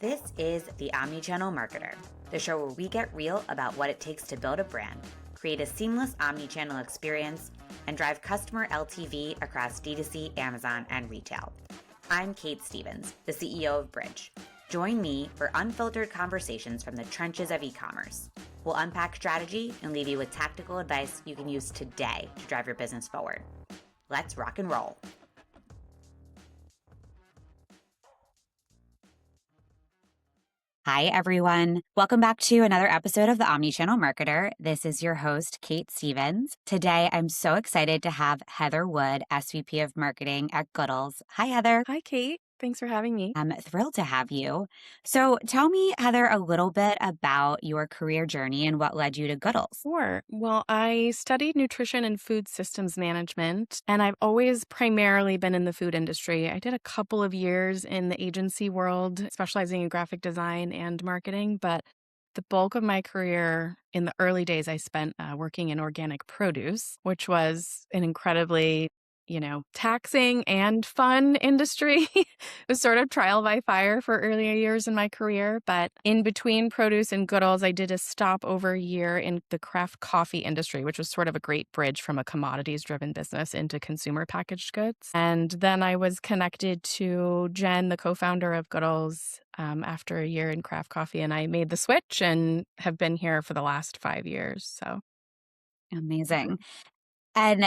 This is the Omnichannel Marketer, the show where we get real about what it takes to build a brand, create a seamless omnichannel experience, and drive customer LTV across D2C, Amazon, and retail. I'm Kait Stephens, the CEO of Bridge. Join me for unfiltered conversations from the trenches of e-commerce. We'll unpack strategy and leave you with tactical advice you can use today to drive your business forward. Let's rock and roll. Hi, everyone. Welcome back to another episode of the Omnichannel Marketer. This is your host, Kait Stephens. Today, I'm so excited to have Heather Wood, SVP of Marketing at GOODLES. Hi, Heather. Hi, Kait. Thanks for having me. I'm thrilled to have you. So tell me, Heather, a little bit about your career journey and what led you to GOODLES. Sure. Well, I studied nutrition and food systems management, and I've always primarily been in the food industry. I did a couple of years in the agency world, specializing in graphic design and marketing, but the bulk of my career in the early days I spent working in organic produce, which was an incredibly taxing and fun industry. It was sort of trial by fire for earlier years in my career. But in between produce and GOODLES, I did a stopover year in the craft coffee industry, which was sort of a great bridge from a commodities-driven business into consumer packaged goods. And then I was connected to Jen, the co-founder of GOODLES, after a year in craft coffee. And I made the switch and have been here for the last 5 years. So Amazing. And,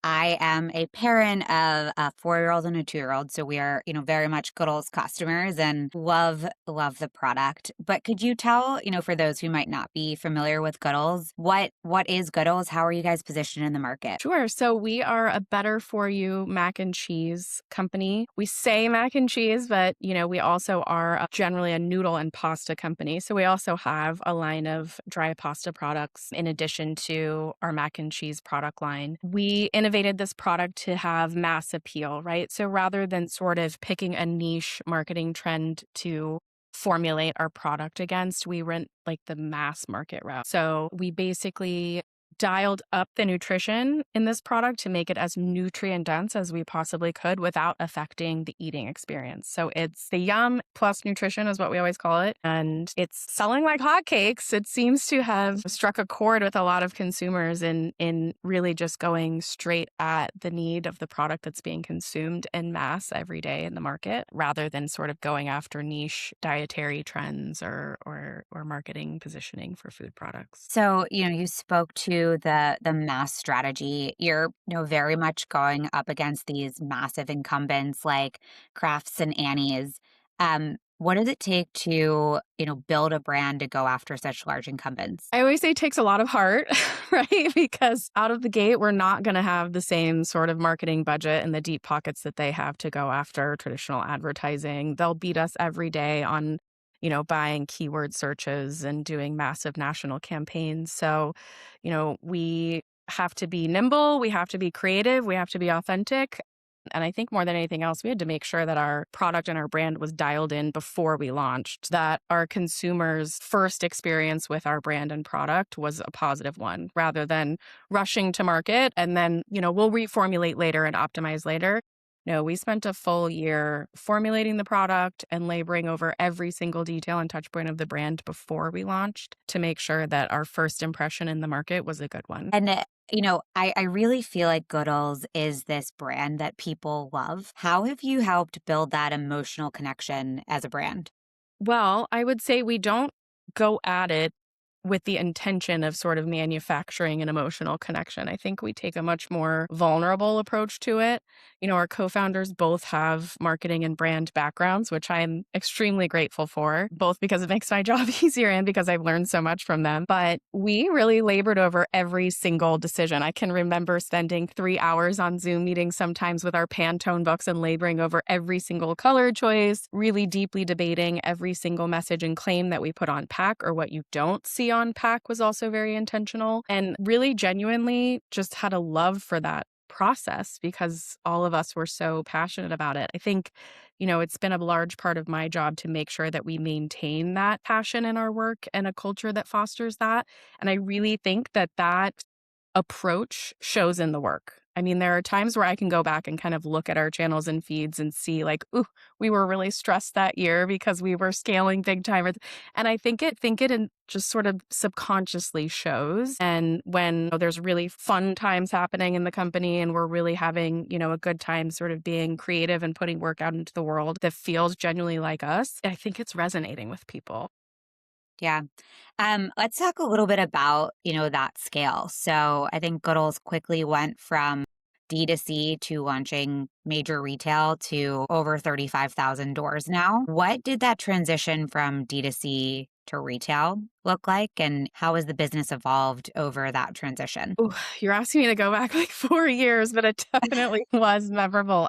I am a parent of a 4-year-old and a 2-year-old. So we are, very much GOODLES customers and love the product. But could you tell, for those who might not be familiar with GOODLES, what is GOODLES? How are you guys positioned in the market? Sure. So we are a better for you mac and cheese company. We say mac and cheese, but, we also are generally a noodle and pasta company. So we also have a line of dry pasta products in addition to our mac and cheese product line. We innovated this product to have mass appeal, right? So rather than sort of picking a niche marketing trend to formulate our product against, we went like the mass market route. So we basically dialed up the nutrition in this product to make it as nutrient dense as we possibly could without affecting the eating experience. So it's the yum plus nutrition is what we always call it. And it's selling like hotcakes. It seems to have struck a chord with a lot of consumers in really just going straight at the need of the product that's being consumed en masse every day in the market, rather than sort of going after niche dietary trends or marketing positioning for food products. So, you spoke to the mass strategy. You're, very much going up against these massive incumbents like Crafts and Annie's. What does it take to, build a brand to go after such large incumbents? I always say it takes a lot of heart, right? Because out of the gate, we're not going to have the same sort of marketing budget and the deep pockets that they have to go after traditional advertising. They'll beat us every day on buying keyword searches and doing massive national campaigns. So, we have to be nimble, we have to be creative, we have to be authentic. And I think more than anything else, we had to make sure that our product and our brand was dialed in before we launched, that our consumers' first experience with our brand and product was a positive one, rather than rushing to market and then, we'll reformulate later and optimize later. No, we spent a full year formulating the product and laboring over every single detail and touch point of the brand before we launched to make sure that our first impression in the market was a good one. And, I really feel like GOODLES is this brand that people love. How have you helped build that emotional connection as a brand? Well, I would say we don't go at it with the intention of sort of manufacturing an emotional connection. I think we take a much more vulnerable approach to it. Our co-founders both have marketing and brand backgrounds, which I'm extremely grateful for, both because it makes my job easier and because I've learned so much from them. But we really labored over every single decision. I can remember spending 3 hours on Zoom meetings sometimes with our Pantone books and laboring over every single color choice, really deeply debating every single message and claim that we put on pack, or what you don't see on pack was also very intentional, and really genuinely just had a love for that process because all of us were so passionate about it. I think, it's been a large part of my job to make sure that we maintain that passion in our work and a culture that fosters that. And I really think that approach shows in the work. I mean, there are times where I can go back and kind of look at our channels and feeds and see like, ooh, we were really stressed that year because we were scaling big time. And I think it just sort of subconsciously shows. And when there's really fun times happening in the company and we're really having, a good time sort of being creative and putting work out into the world that feels genuinely like us, I think it's resonating with people. Yeah. Let's talk a little bit about, that scale. So I think Goodles quickly went from D2C to launching major retail to over 35,000 doors now. What did that transition from D2C to retail look like? And how has the business evolved over that transition? Ooh, you're asking me to go back like 4 years, but it definitely was memorable.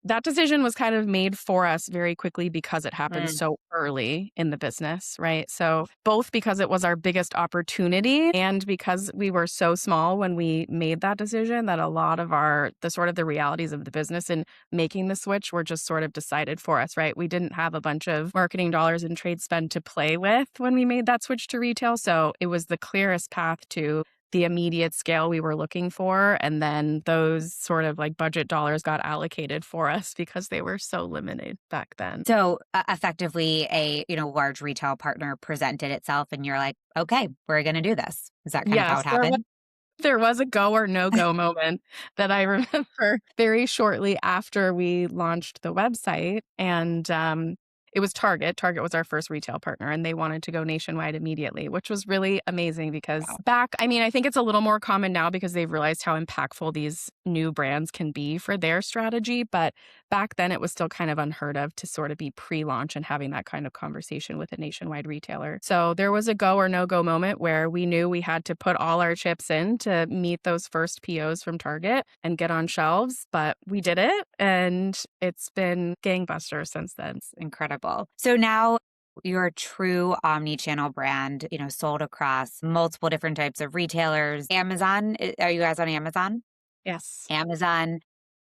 That decision was kind of made for us very quickly because it happened Mm. so early in the business, right? So both because it was our biggest opportunity and because we were so small when we made that decision that a lot of the realities of the business and making the switch were just sort of decided for us, right? We didn't have a bunch of marketing dollars and trade spend to play with when we made that switch to retail. So it was the clearest path to the immediate scale we were looking for. And then those sort of like budget dollars got allocated for us because they were so limited back then. So effectively, a large retail partner presented itself, and you're like, okay, we're going to do this. Is that kind of how Yes, it happened? there was a go or no go moment that I remember very shortly after we launched the website. And it was Target. Target was our first retail partner, and they wanted to go nationwide immediately, which was really amazing because I think it's a little more common now because they've realized how impactful these new brands can be for their strategy. But back then, it was still kind of unheard of to sort of be pre launch and having that kind of conversation with a nationwide retailer. So there was a go or no go moment where we knew we had to put all our chips in to meet those first POs from Target and get on shelves. But we did it, and it's been gangbusters since then. Incredible. So now you're a true omni-channel brand, sold across multiple different types of retailers. Amazon, are you guys on Amazon? Yes. Amazon,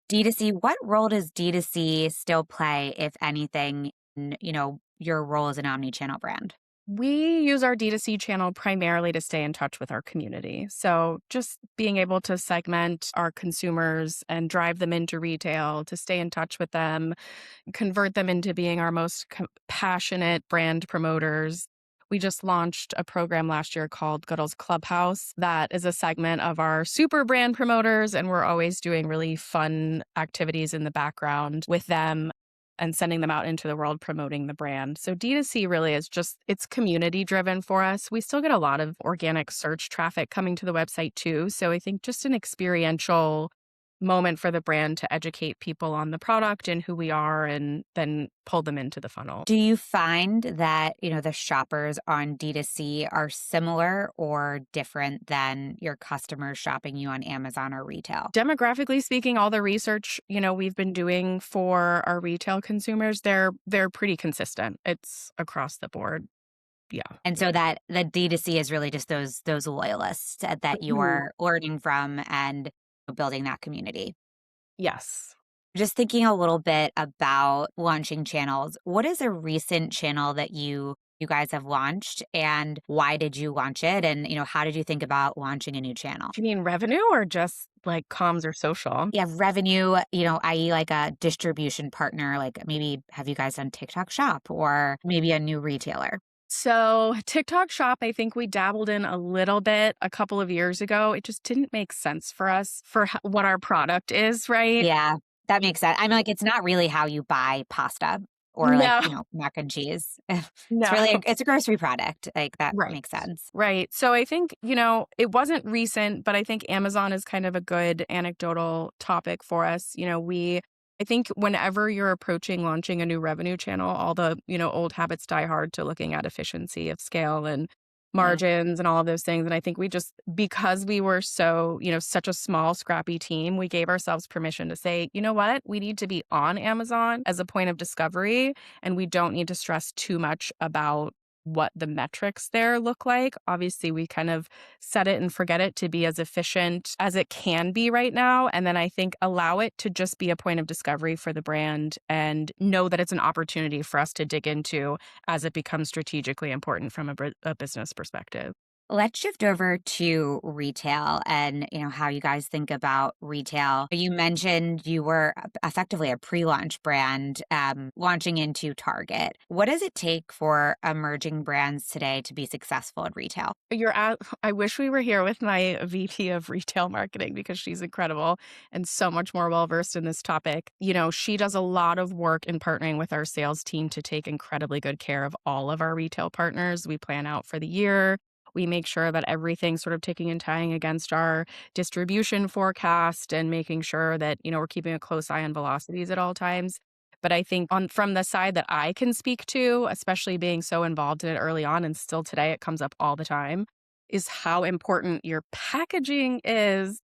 D2C, what role does D2C still play, if anything, in, your role as an omni-channel brand? We use our D2C channel primarily to stay in touch with our community. So just being able to segment our consumers and drive them into retail, to stay in touch with them, convert them into being our most passionate brand promoters. We just launched a program last year called Goodles Clubhouse. That is a segment of our super brand promoters, and we're always doing really fun activities in the background with them and sending them out into the world promoting the brand. So D2C really is just, it's community driven for us. We still get a lot of organic search traffic coming to the website too. So I think just an experiential moment for the brand to educate people on the product and who we are and then pull them into the funnel. Do you find that, the shoppers on D2C are similar or different than your customers shopping you on Amazon or retail? Demographically speaking, all the research, we've been doing for our retail consumers, they're pretty consistent. It's across the board. Yeah. And so that the D2C is really just those loyalists that Mhm. you're learning from and building that community. Yes. Just thinking a little bit about launching channels. What is a recent channel that you guys have launched, and why did you launch it? And how did you think about launching a new channel? Do you mean revenue or just like comms or social? You have revenue, i.e. like a distribution partner, like maybe have you guys done TikTok Shop or maybe a new retailer? So, TikTok Shop, I think we dabbled in a little bit a couple of years ago. It just didn't make sense for us for what our product is, right? Yeah, that makes sense. I'm like, it's not really how you buy pasta or like, No, mac and cheese. It's no. really it's a grocery product. Like that Right. makes sense. Right. So I think, it wasn't recent, but I think Amazon is kind of a good anecdotal topic for us. I think whenever you're approaching launching a new revenue channel, all the, old habits die hard to looking at efficiency of scale and Mm. margins and all of those things. And I think we just, because we were so, such a small, scrappy team, we gave ourselves permission to say, you know what, we need to be on Amazon as a point of discovery, and we don't need to stress too much about what the metrics there look like. Obviously, we kind of set it and forget it to be as efficient as it can be right now. And then I think allow it to just be a point of discovery for the brand and know that it's an opportunity for us to dig into as it becomes strategically important from a business perspective. Let's shift over to retail and, how you guys think about retail. You mentioned you were effectively a pre-launch brand, launching into Target. What does it take for emerging brands today to be successful in retail? I wish we were here with my VP of retail marketing because she's incredible and so much more well-versed in this topic. She does a lot of work in partnering with our sales team to take incredibly good care of all of our retail partners. We plan out for the year. We make sure that everything's sort of ticking and tying against our distribution forecast and making sure that, we're keeping a close eye on velocities at all times. But I think from the side that I can speak to, especially being so involved in it early on and still today it comes up all the time, is how important your packaging is.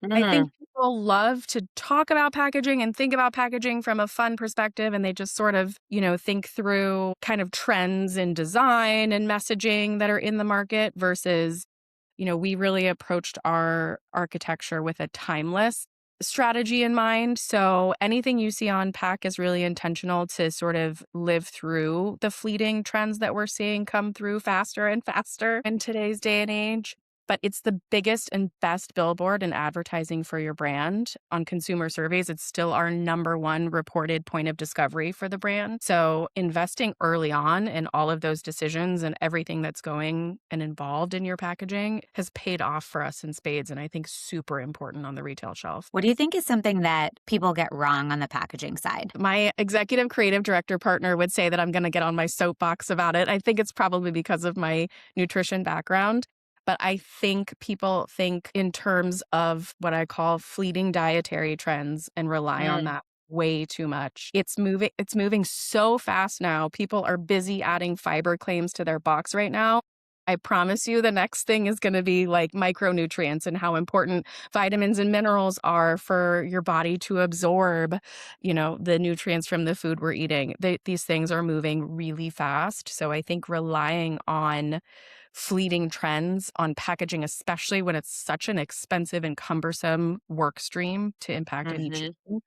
I think Mhm. people love to talk about packaging and think about packaging from a fun perspective, and they just sort of, think through kind of trends in design and messaging that are in the market versus we really approached our architecture with a timeless strategy in mind. So anything you see on pack is really intentional to sort of live through the fleeting trends that we're seeing come through faster and faster in today's day and age. But it's the biggest and best billboard in advertising for your brand. On consumer surveys, it's still our number one reported point of discovery for the brand. So investing early on in all of those decisions and everything that's going and involved in your packaging has paid off for us in spades, and I think super important on the retail shelf. What do you think is something that people get wrong on the packaging side? My executive creative director partner would say that I'm going to get on my soapbox about it. I think it's probably because of my nutrition background. But I think people think in terms of what I call fleeting dietary trends and rely on Mm. that way too much. It's moving so fast now. People are busy adding fiber claims to their box right now. I promise you the next thing is going to be like micronutrients and how important vitamins and minerals are for your body to absorb, the nutrients from the food we're eating. These things are moving really fast. So I think relying on fleeting trends on packaging, especially when it's such an expensive and cumbersome work stream to impact any Mhm. change,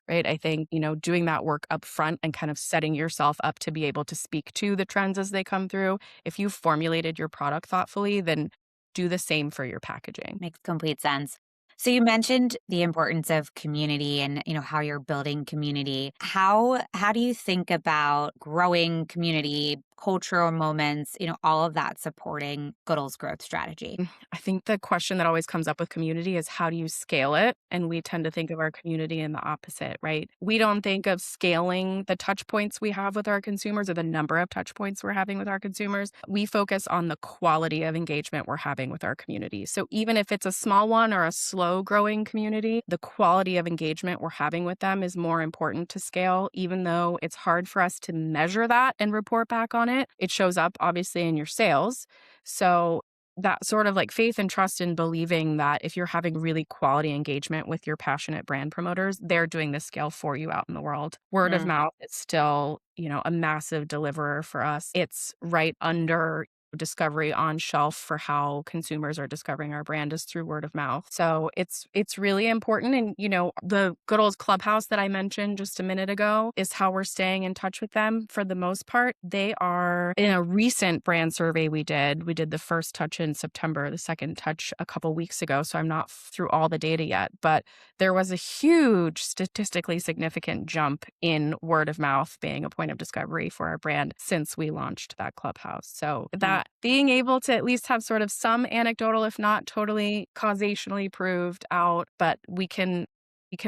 right? I think, doing that work up front and kind of setting yourself up to be able to speak to the trends as they come through. If you formulated your product thoughtfully, then do the same for your packaging. Makes complete sense. So you mentioned the importance of community and how you're building community. How do you think about growing community, cultural moments, all of that supporting Goodle's growth strategy? I think the question that always comes up with community is how do you scale it? And we tend to think of our community in the opposite, right? We don't think of scaling the touch points we have with our consumers or the number of touch points we're having with our consumers. We focus on the quality of engagement we're having with our community. So even if it's a small one or a slow growing community, the quality of engagement we're having with them is more important to scale, even though it's hard for us to measure that and report back on it. It shows up obviously in your sales. So that sort of like faith and trust in believing that if you're having really quality engagement with your passionate brand promoters, they're doing the scale for you out in the world. Word of Mm. mouth is still, a massive deliverer for us. It's right under discovery on shelf for how consumers are discovering our brand is through word of mouth. So it's really important. And the good old clubhouse that I mentioned just a minute ago is how we're staying in touch with them for the most part. They are in a recent brand survey we did the first touch in September, the second touch a couple weeks ago. So I'm not through all the data yet, but there was a huge statistically significant jump in word of mouth being a point of discovery for our brand since we launched that clubhouse. So Mm. that being able to at least have sort of some anecdotal, if not totally causationally proved out, but we can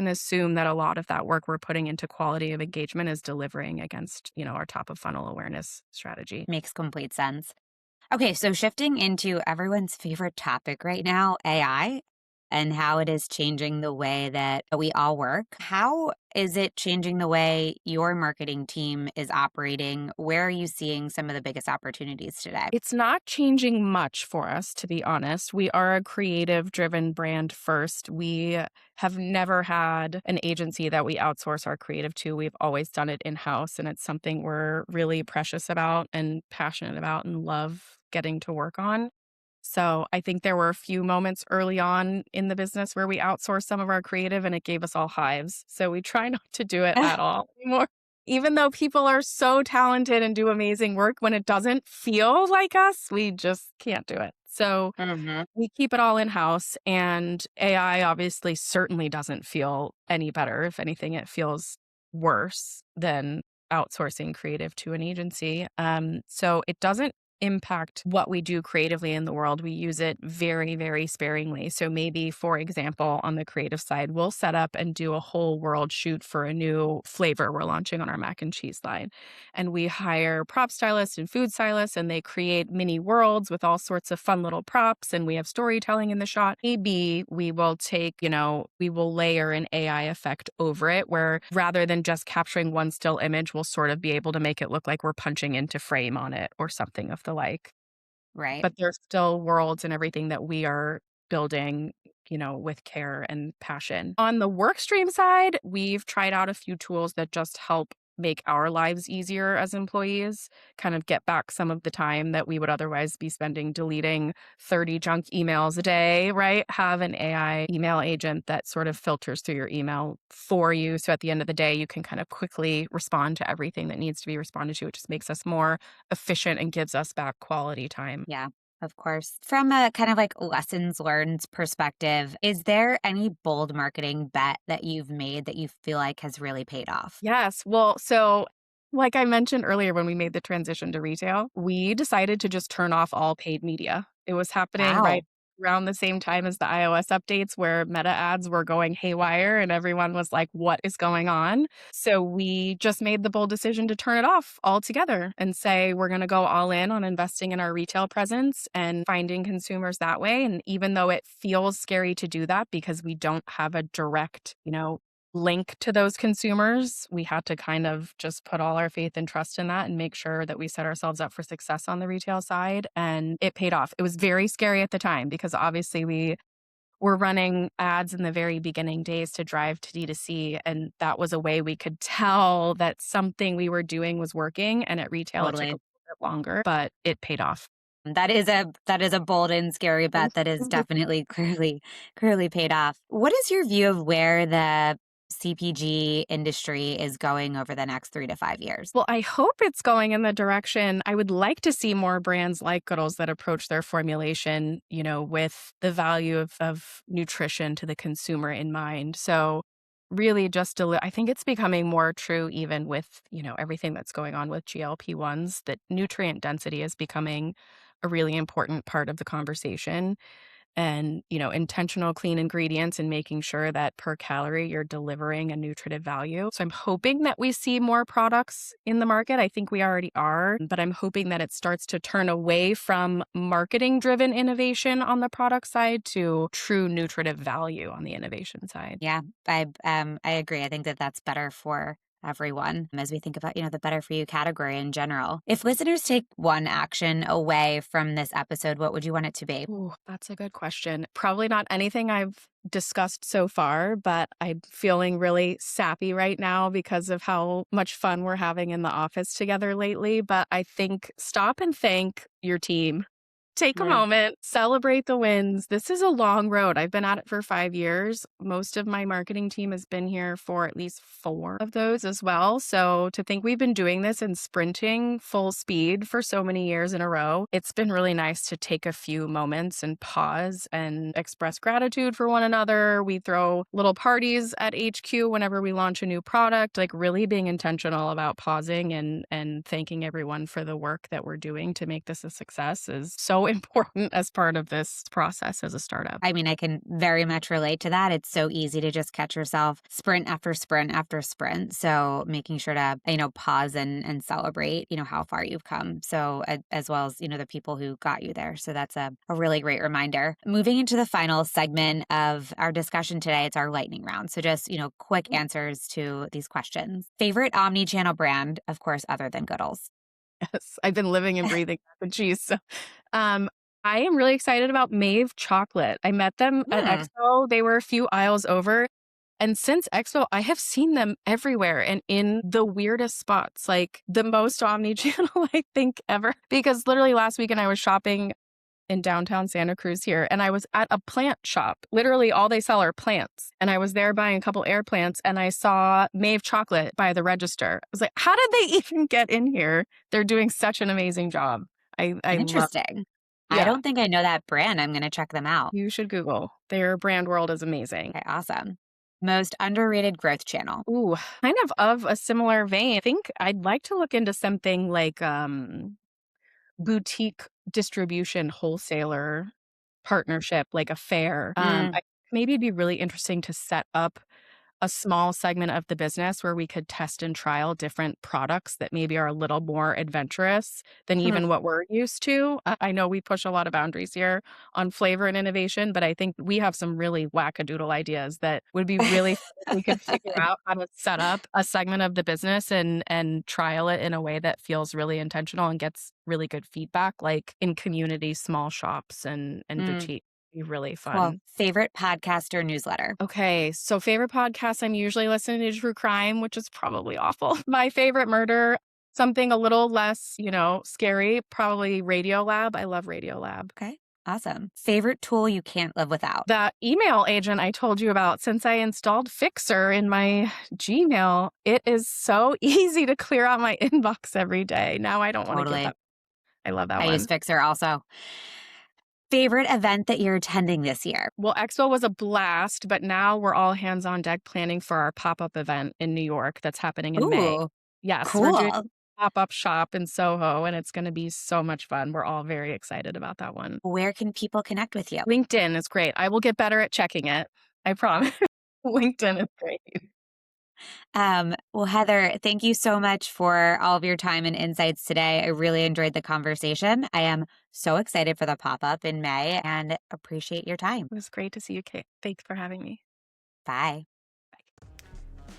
assume that a lot of that work we're putting into quality of engagement is delivering against, our top of funnel awareness strategy. Makes complete sense. Okay, so shifting into everyone's favorite topic right now, AI, and how it is changing the way that we all work. How is it changing the way your marketing team is operating? Where are you seeing some of the biggest opportunities today? It's not changing much for us, to be honest. We are a creative driven brand first. We have never had an agency that we outsource our creative to. We've always done it in house, and it's something we're really precious about and passionate about and love getting to work on. So I think there were a few moments early on in the business where we outsourced some of our creative and it gave us all hives. So we try not to do it at all anymore. Even though people are so talented and do amazing work, when it doesn't feel like us, we just can't do it. So Hmm. we keep it all in-house, and AI obviously certainly doesn't feel any better. If anything, it feels worse than outsourcing creative to an agency. So it doesn't impact what we do creatively in the world. We use it very, very sparingly. So maybe, for example, on the creative side, we'll set up and do a whole world shoot for a new flavor we're launching on our mac and cheese line. And we hire prop stylists and food stylists, and they create mini worlds with all sorts of fun little props. And we have storytelling in the shot. Maybe we will take, we will layer an AI effect over it, where rather than just capturing one still image, we'll sort of be able to make it look like we're punching into frame on it or something of the like. Right. But there's still worlds and everything that we are building, with care and passion. On the work stream side, we've tried out a few tools that just help make our lives easier as employees, kind of get back some of the time that we would otherwise be spending deleting 30 junk emails a day, right? Have an AI email agent that sort of filters through your email for you. So at the end of the day, you can kind of quickly respond to everything that needs to be responded to. It just makes us more efficient and gives us back quality time. Yeah, of course. From a kind of like lessons learned perspective, is there any bold marketing bet that you've made that you feel like has really paid off? Yes. Well, so like I mentioned earlier, when we made the transition to retail, we decided to just turn off all paid media. It was happening right Wow. around the same time as the iOS updates where Meta ads were going haywire and everyone was like, what is going on? So we just made the bold decision to turn it off altogether and say, we're going to go all in on investing in our retail presence and finding consumers that way. And even though it feels scary to do that because we don't have a direct, link to those consumers, we had to kind of just put all our faith and trust in that and make sure that we set ourselves up for success on the retail side. And it paid off. It was very scary at the time because obviously we were running ads in the very beginning days to drive to D2C. And that was a way we could tell that something we were doing was working. And at retail, it took a Totally. little bit longer, but it paid off. That is a bold and scary bet that is definitely clearly paid off. What is your view of where the CPG industry is going over the next 3 to 5 years? Well, I hope it's going in the direction I would like to see more brands like GOODLES that approach their formulation, with the value of nutrition to the consumer in mind. So really just I think it's becoming more true even with, everything that's going on with GLP-1s, that nutrient density is becoming a really important part of the conversation, and intentional clean ingredients and making sure that per calorie you're delivering a nutritive value. So I'm hoping that we see more products in the market. I think we already are, but I'm hoping that it starts to turn away from marketing driven innovation on the product side to true nutritive value on the innovation side. Yeah, I agree. I think that that's better for everyone as we think about, the better for you category in general. If listeners take one action away from this episode, what would you want it to be? Ooh, that's a good question. Probably not anything I've discussed so far, but I'm feeling really sappy right now because of how much fun we're having in the office together lately. But I think stop and thank your team. Take a Mm. moment, celebrate the wins. This is a long road. I've been at it for 5 years. Most of my marketing team has been here for at least 4 of those as well. So to think we've been doing this and sprinting full speed for so many years in a row, it's been really nice to take a few moments and pause and express gratitude for one another. We throw little parties at HQ whenever we launch a new product, like really being intentional about pausing and thanking everyone for the work that we're doing to make this a success is so important as part of this process as a startup. I mean, I can very much relate to that. It's so easy to just catch yourself sprint after sprint after sprint. So making sure to, pause and celebrate, how far you've come. So as well as, the people who got you there. So that's a really great reminder. Moving into the final segment of our discussion today, it's our lightning round. So just, quick answers to these questions. Favorite omni-channel brand, of course, other than Goodles. Yes, I've been living and breathing mac and cheese. So, I am really excited about Maeve Chocolate. I met them at Hmm. Expo. They were a few aisles over. And since Expo, I have seen them everywhere and in the weirdest spots, like the most omni-channel, I think, ever. Because literally last weekend I was shopping in downtown Santa Cruz here, and I was at a plant shop. Literally all they sell are plants. And I was there buying a couple air plants, and I saw Maeve Chocolate by the register. I was like, how did they even get in here? They're doing such an amazing job. I love. Interesting. I don't think I know that brand. I'm going to check them out. You should Google. Their brand world is amazing. Okay, awesome. Most underrated growth channel. Ooh, kind of a similar vein. I think I'd like to look into something like boutique distribution wholesaler partnership, like a fair. Maybe it'd be really interesting to set up a small segment of the business where we could test and trial different products that maybe are a little more adventurous than even what we're used to. I know we push a lot of boundaries here on flavor and innovation, but I think we have some really wackadoodle ideas that would be really fun if we could figure out how to set up a segment of the business and trial it in a way that feels really intentional and gets really good feedback, like in community, small shops and boutique. Be really fun. Well, favorite podcast or newsletter? Okay, so favorite podcast, I'm usually listening to true crime, which is probably awful. My favorite murder, something a little less, scary, probably Radiolab. I love Radiolab. Okay, awesome. Favorite tool you can't live without? That email agent I told you about, since I installed Fixer in my Gmail, it is so easy to clear out my inbox every day. Now I don't want to get that. I love that one. I use Fixer also. Favorite event that you're attending this year? Well, Expo was a blast, but now we're all hands on deck planning for our pop-up event in New York that's happening in May. Yes, cool. We're doing a pop-up shop in Soho, and it's going to be so much fun. We're all very excited about that one. Where can people connect with you? LinkedIn is great. I will get better at checking it. I promise. LinkedIn is great. Well, Heather, thank you so much for all of your time and insights today. I really enjoyed the conversation. I am so excited for the pop-up in May and appreciate your time. It was great to see you, Kate. Thanks for having me. Bye.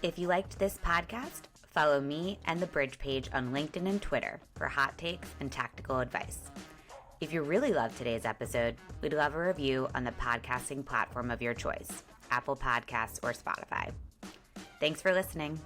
If you liked this podcast, follow me and the Bridge page on LinkedIn and Twitter for hot takes and tactical advice. If you really loved today's episode, we'd love a review on the podcasting platform of your choice, Apple Podcasts or Spotify. Thanks for listening.